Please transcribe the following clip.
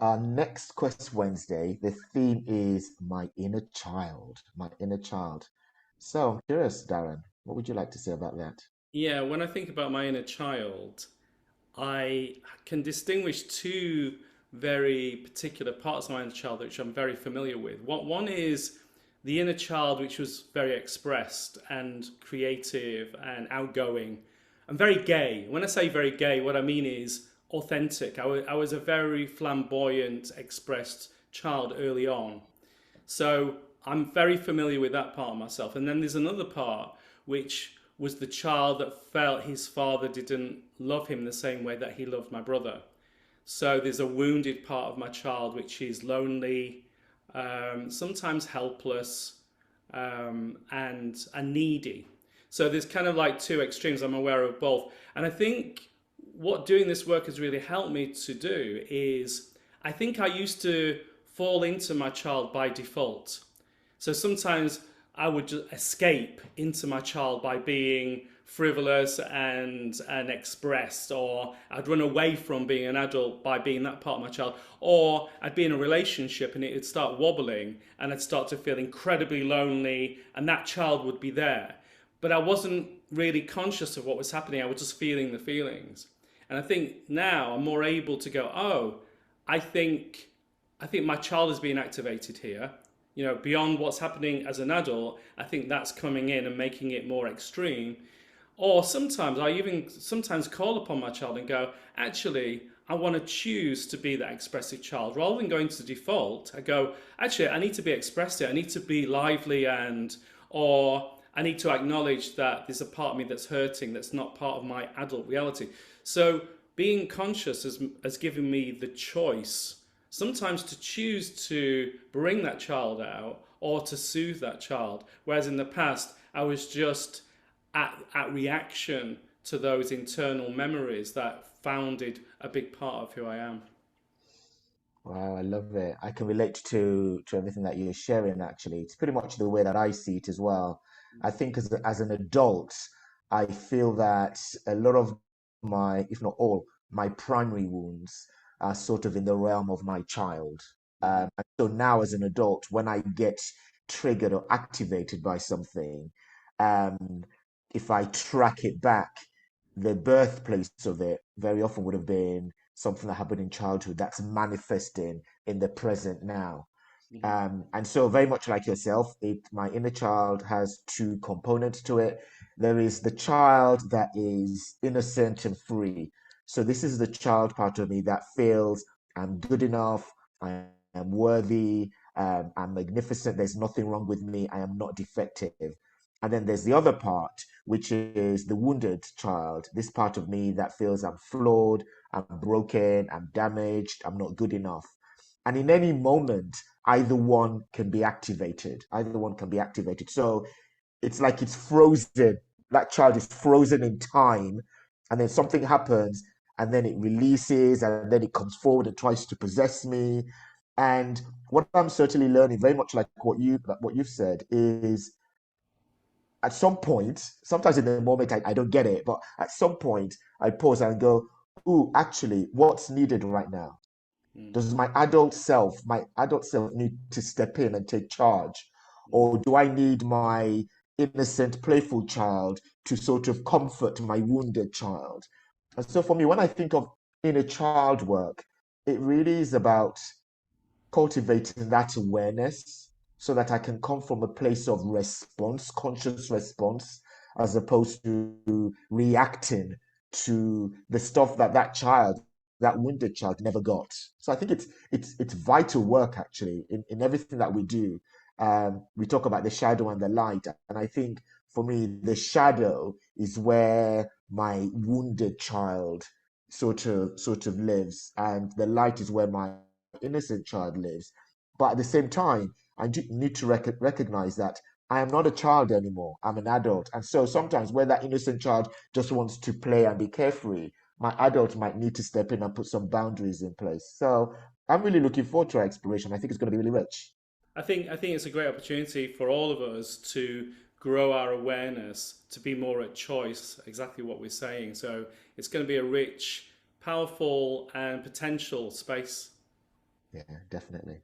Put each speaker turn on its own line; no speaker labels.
Next Quest Wednesday, the theme is my inner child, my inner child. So I'm curious, Darren, what would you like to say about that?
Yeah, when I think about my inner child, I can distinguish two very particular parts of my inner child which I'm very familiar with. One is the inner child which was very expressed and creative and outgoing and very gay. When I say very gay, what I mean is authentic. I was a very flamboyant, expressed child early on. So I'm very familiar with that part of myself. And then there's another part which was the child that felt his father didn't love him the same way that he loved my brother. So there's a wounded part of my child which is lonely, sometimes helpless, and needy. So there's kind of like two extremes. I'm aware of both. And I think what doing this work has really helped me to do is I think I used to fall into my child by default. So sometimes I would just escape into my child by being frivolous and expressed, or I'd run away from being an adult by being that part of my child, or I'd be in a relationship and it would start wobbling and I'd start to feel incredibly lonely, and that child would be there. But I wasn't really conscious of what was happening. I was just feeling the feelings. And I think now I'm more able to go, oh, I think I think my child is being activated here. You know, beyond what's happening as an adult, I think that's coming in and making it more extreme. Or sometimes I even sometimes call upon my child and go, actually, I want to choose to be that expressive child. Rather than going to default, I go, actually, I need to be expressive. I need to be lively or I need to acknowledge that there's a part of me that's hurting, that's not part of my adult reality. So being conscious has given me the choice sometimes to choose to bring that child out or to soothe that child. Whereas in the past, I was just at reaction to those internal memories that founded a big part of who I am.
Wow, I love it. I can relate to everything that you're sharing, actually. It's pretty much the way that I see it as well. I think as an adult, I feel that a lot of my, if not all, my primary wounds are sort of in the realm of my child.
Mm-hmm.
And so now as an adult, when I get triggered or activated by something, um, if I track it back, the birthplace of it very often would have been something that happened in childhood that's manifesting in the present now.
Mm-hmm.
And so, very much like yourself, my inner child has two components to it. There is the child that is innocent and free. So, this is the child part of me that feels I'm good enough, I am worthy, I'm magnificent, there's nothing wrong with me, I am not defective. And then there's the other part, which is the wounded child, this part of me that feels I'm flawed, I'm broken, I'm damaged, I'm not good enough. And in any moment, either one can be activated. Either one can be activated. So it's like it's frozen. That child is frozen in time, and then something happens, and then it releases, and then it comes forward and tries to possess me. And what I'm certainly learning, very much like what you've said, is at some point, sometimes in the moment I don't get it, but at some point I pause and go, "Ooh, actually, what's needed right now? Does my adult self need to step in and take charge?
Mm-hmm.
Or do I need my innocent, playful child to sort of comfort my wounded child?" And so for me, when I think of inner child work, it really is about cultivating that awareness so that I can come from a place of response, conscious response, as opposed to reacting to the stuff that that wounded child never got. So I think it's vital work actually in everything that we do. We talk about the shadow and the light, and I think for me the shadow is where my wounded child sort of lives, and the light is where my innocent child lives. But at the same time, I do need to recognize that I am not a child anymore. I'm an adult. And so sometimes where that innocent child just wants to play and be carefree, my adult might need to step in and put some boundaries in place. So I'm really looking forward to our exploration. I think it's going to be really rich.
I think it's a great opportunity for all of us to grow our awareness, to be more at choice, exactly what we're saying. So it's going to be a rich, powerful, and potential space.
Yeah, definitely.